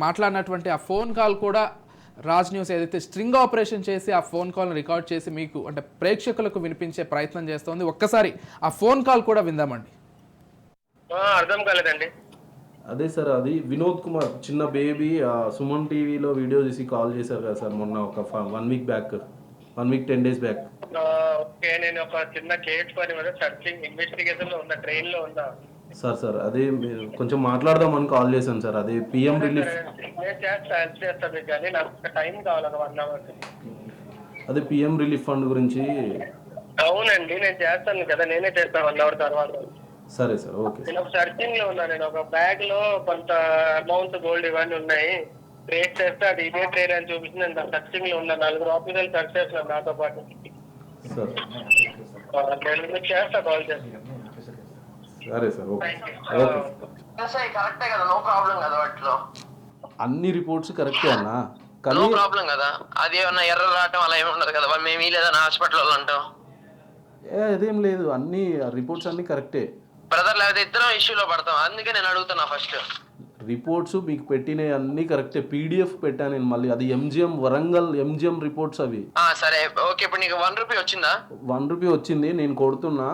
మాట్లాడినటువంటి ఆ phone call కూడా రాజ్ న్యూస్ ఏదైతే స్ట్రింగ్ ఆపరేషన్ చేసి ఆ ఫోన్ కాల్ని రికార్డ్ చేసి మీకు అంటే ప్రేక్షకులకు వినిపించే ప్రయత్నం చేస్తోంది. ఒక్కసారి ఆ ఫోన్ కాల్ కూడా విందామండి. అర్థం కాలేదండి. అదే సార్, అది వినోద్ కుమార్ చిన్న బేబీ సుమన్ టీవీలో వీడియో చూసి కాల్ చేశారు కదా సార్, మొన్న ఒక 1 week back, 1 week 10 days back. Okay, నేను ఒక చిన్న కేస్ పని మీద సర్చింగ్ ఇన్వెస్టిగేషన్ లో ఉన్నా, ట్రైన్ లో ఉన్నా సార్ అదే మీరు కొంచెం మాట్లాడదామని కాల్ చేశాను సార్. అదే పిఎం రిలీఫ్, నేను చేస్తాను మీకు, కానీ నాకు టైం కావాలి, 1 అవర్. అదే పిఎం రిలీఫ్ ఫండ్ గురించి. అవునండి, నేను చేస్తాను కదా, నేనే చేస్తాను 1 అవర్ తర్వాత. సరే సార్, ఓకే. నేను ఒక సర్చింగ్ లో ఉన్నా, నేను ఒక బ్యాగ్ లో కొంత అమౌంట్ గోల్డ్ ఇవన్నీ ఉన్నాయి, ట్రేస్ చేస్తే అది ఇదే ట్రేడ్ అని చూపించి నేను సర్చింగ్ లో ఉన్నా. 4 ఆఫీసర్లు సర్చ్ చేస్తున్నాను నాతో పాటు. సార్ నేను మీకు చేస్తా, కాల్ చేస్తాను. సరే సార్, ఓకే. కరెక్టే కదా, నో ప్రాబ్లం కదా, వాటిలో అన్ని రిపోర్ట్స్ కరెక్టే అన్న, కానీ నో ప్రాబ్లం కదా. అది ఏమన్నా ఎర్ర రావటం అలా ఏమి ఉండదు కదా, మేము లేదని హాస్పిటల్ అంటాం. అదేం లేదు, అన్ని రిపోర్ట్స్ అన్ని కరెక్టే బ్రదర్, లేకపోతే ఇద్దరం ఇష్యూలో పడతాం, అందుకే నేను అడుగుతున్నా ఫస్ట్. రిపోర్ట్స్ మీకు పెట్టినవి అన్ని కరెక్టే, పీడిఎఫ్ పెట్టాను నేను మళ్ళీ. అది ఎంజిఎం వరంగల్ ఎంజిఎం రిపోర్ట్స్ అవి. సరే, ఓకే. ఇప్పుడు నీకు 1 రూపీ వచ్చిందా? 1 రూపీ వచ్చింది, నేను కొడుతున్నా,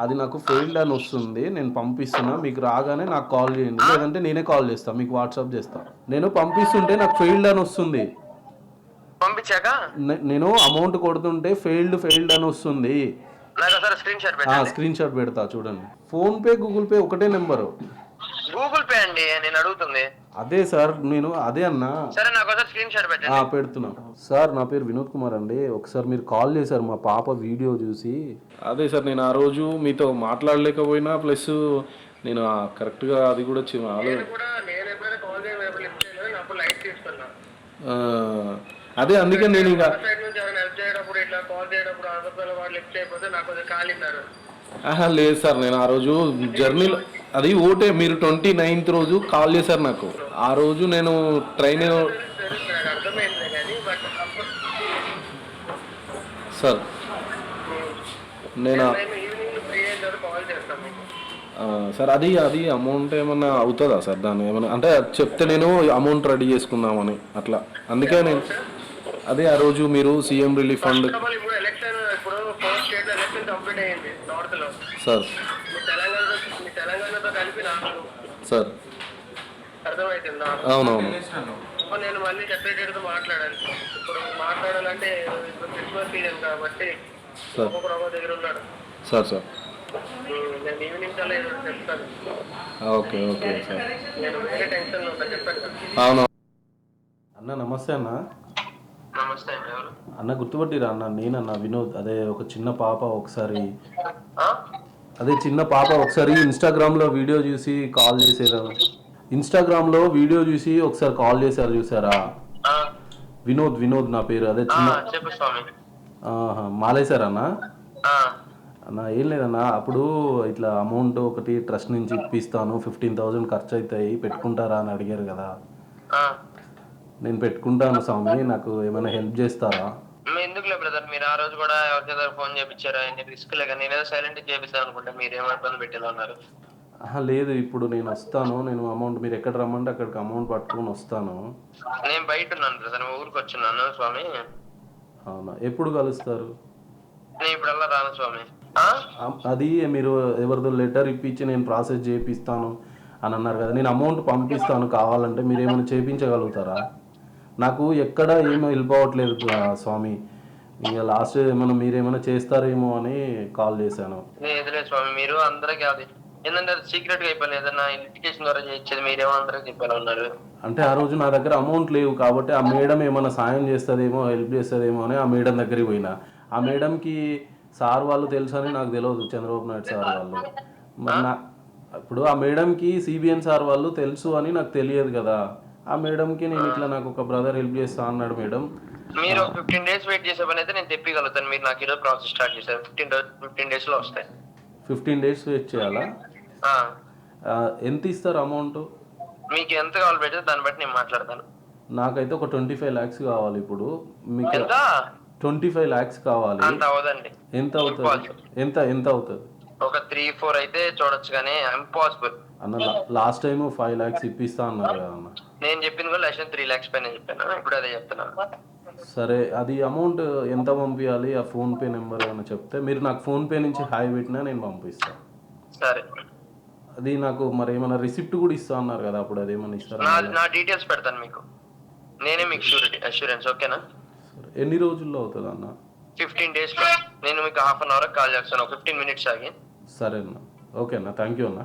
అది నాకు ఫెయిల్డ్ అని వస్తుంది. నేను పంపిస్తున్నా, మీకు రాగానే నాకు కాల్ చేయండి, లేదంటే నేనే కాల్ చేస్తాను, మీకు వాట్సాప్ చేస్తాను. నేను పంపిస్తుంటే నాకు ఫెయిల్డ్ అని వస్తుంది, పంపించాక నేను అమౌంట్ కొడుతుంటే ఫెయిల్డ్ అని వస్తుంది. స్క్రీన్ షాట్ పెడతా చూడండి. ఫోన్ పే, గూగుల్ పే ఒకటే నెంబరు. గూగుల్ పే అండి నేను అడుగుతుంది. అదే సార్, నేను అదే అన్నా. సరే, నాకు ఒకసారి స్క్రీన్ షాట్ పెట్టండి. పెడుతున్నా సార్. నా పేరు వినోద్ కుమార్ అండి. ఒకసారి మీరు కాల్ చేశారు మా పాప వీడియో చూసి. అదే సార్, నేను ఆ రోజు మీతో మాట్లాడలేకపోయినా, ప్లస్ నేను కరెక్ట్గా అది కూడా అదే, అందుకే నేను ఇక లేదు సార్, నేను ఆ రోజు జర్నీలో అది ఓటే మీరు 29th రోజు కాల్ చేశారు నాకు. ఆ రోజు నేను ట్రైన్ సార్, నేను సార్ అది అమౌంట్ ఏమన్నా అవుతుందా సార్? దాన్ని ఏమన్నా అంటే చెప్తే నేను అమౌంట్ రెడీ చేసుకుందామని అట్లా, అందుకే నేను అదే ఆ రోజు మీరు CM relief fund sir sir అవునవును. నేను మళ్ళీ సెక్రటరీతో మాట్లాడాలి. ఇప్పుడు మాట్లాడాలంటే క్రిస్మస్ సీజన్ కాబట్టి ఒక్కొక్క దగ్గర ఉన్నాడు. సార్ నేను ఈవినింగ్ కల్లా చెప్తాను. Okay sir. నేను వేరే టెన్షన్ లో ఉన్నా, చెప్పండి. అవును అన్న, నమస్తే అన్న. నమస్తే అన్న, గుర్తుపట్టిరా అన్న? నేనన్నా వినోద్. అదే ఒక చిన్న పాప ఒకసారి ఇన్స్టాగ్రామ్లో వీడియో చూసి కాల్ చేసేదా? ఇన్స్టాగ్రామ్లో వీడియో చూసి ఒకసారి కాల్ చేశారు, చూసారా? వినోద్ నా పేరు. అదే చిన్న మాలేశారన్నా? అన్న ఏం లేదన్నా, అప్పుడు ఇట్లా అమౌంట్ ఒకటి ట్రస్ట్ నుంచి ఇప్పిస్తాను, 15,000 ఖర్చు అవుతాయి, పెట్టుకుంటారా అని అడిగారు కదా. నేను పెట్టుకుంటాను స్వామి, నాకు ఏమైనా హెల్ప్ చేస్తారా? ఎందుకులే బ్రదర్, మీరు ఆ రోజు కూడా ఎవరికైనా ఫోన్ చేయించారా? రిస్క్ లేక నేను ఏదో సైలెంట్ చేపిస్తాను అనుకుంటే మీరు ఏమైనా ఇబ్బంది పెట్టేలా ఉన్నారు. లేదు, ఇప్పుడు నేను వస్తాను, నేను అమౌంట్ మీరు ఎక్కడ రమ్మంటే అక్కడికి అమౌంట్ పట్టుకొని వస్తాను. నేను బయట ఉన్నాను బ్రదర్, ఊరికి వచ్చున్నాను స్వామి. అవునా, ఎప్పుడు కలుస్తారు? నేను ఇప్పుడల్లా రాను స్వామి. అది మీరు ఎవరిదో లెటర్ ఇప్పించి నేను ప్రాసెస్ చేపిస్తాను అని అన్నారు కదా, నేను అమౌంట్ పంపిస్తాను, కావాలంటే మీరు ఏమైనా చేయించగలుగుతారా? నాకు ఎక్కడ ఏమీ హెల్ప్ అవ్వట్లేదు స్వామి. ఇక లాస్ట్ ఏమైనా మీరేమైనా చేస్తారేమో అని కాల్ చేశాను. లేదులే స్వామి, మీరు అందరికీ అది ఏంటంటే సీక్రెట్ గా అయిపోయింది, ఏదన్నా ఇన్విటేషన్ ద్వారా చేయించేది మీరేమో అందరికి చెప్పాలి ఉన్నారు. అంటే ఆ రోజు నా దగ్గర అమౌంట్ లేవు కాబట్టి ఆ మేడం ఏమైనా సాయం చేస్తుందేమో, హెల్ప్ చేస్తుందేమో అని ఆ మేడం దగ్గరికి పోయినా. ఆ మేడంకి సార్ వాళ్ళు తెలుసు అని నాకు తెలియదు, చంద్రబాబు నాయుడు సార్ వాళ్ళు. మరి ఇప్పుడు ఆ మేడంకి సిబిఎన్ సార్ వాళ్ళు తెలుసు అని నాకు తెలియదు కదా. ఆ మేడంకి నేను ఇట్లా నాకు ఒక బ్రదర్ హెల్ప్ చేస్తా అన్నాడు మేడం. మీరు 15 days వెయిట్ చేసే పని అయితే నేను తెప్పగలుగుతాను. మీరు నాకు ఈరోజు ప్రాసెస్ స్టార్ట్ చేశారు, 15 days లో వస్తాయి. 15 days వెయిట్ చేయాలా? ఎంత ఇస్తారు అమౌంట్? మీకు ఎంత కావాలి పెడితే దాన్ని బట్టి నేను మాట్లాడతాను. నాకైతే ఒక 25 lakhs కావాలి ఇప్పుడు. మీకు 25 lakhs కావాలి. అంత అవదండి. ఎంత అవుతుంది? ఎంత అవుతుంది? ఒక 3-4 అయితే చూడొచ్చు, కానీ ఇంపాసిబుల్ అన్న. లాస్ట్ టైం 5 lakhs ఇప్పిస్తా అన్నారు కదా అన్న. నేను చెప్పింది కూడా లక్ష 3 lakhs పైన చెప్పాను, ఇప్పుడు అదే చెప్తున్నాను. సరే, అది అమౌంట్ ఎంత పంపించాలి? ఆ ఫోన్పే నెంబర్ ఏమైనా చెప్తే, మీరు నాకు ఫోన్పే నుంచి హాయ్ పెట్టినా నేను పంపిస్తాను. సరే, అది నాకు మరి ఏమైనా రిసిప్ట్ కూడా ఇస్తా అన్నారు కదా, అప్పుడు అది ఏమైనా ఇస్తారా? నా డీటెయిల్స్ పెడతాను మీకు, నేనే మీకు అష్యూరెన్స్. ఓకేనా? సరే, ఎన్ని రోజుల్లో అవుతుంది అన్న? 15 days లో. నేను మీకు 1/2 an hour కాల్ చేస్తాను, 15 minutes ఆగి. సరే అన్న, ఓకే అన్న, థ్యాంక్ యూ అన్న.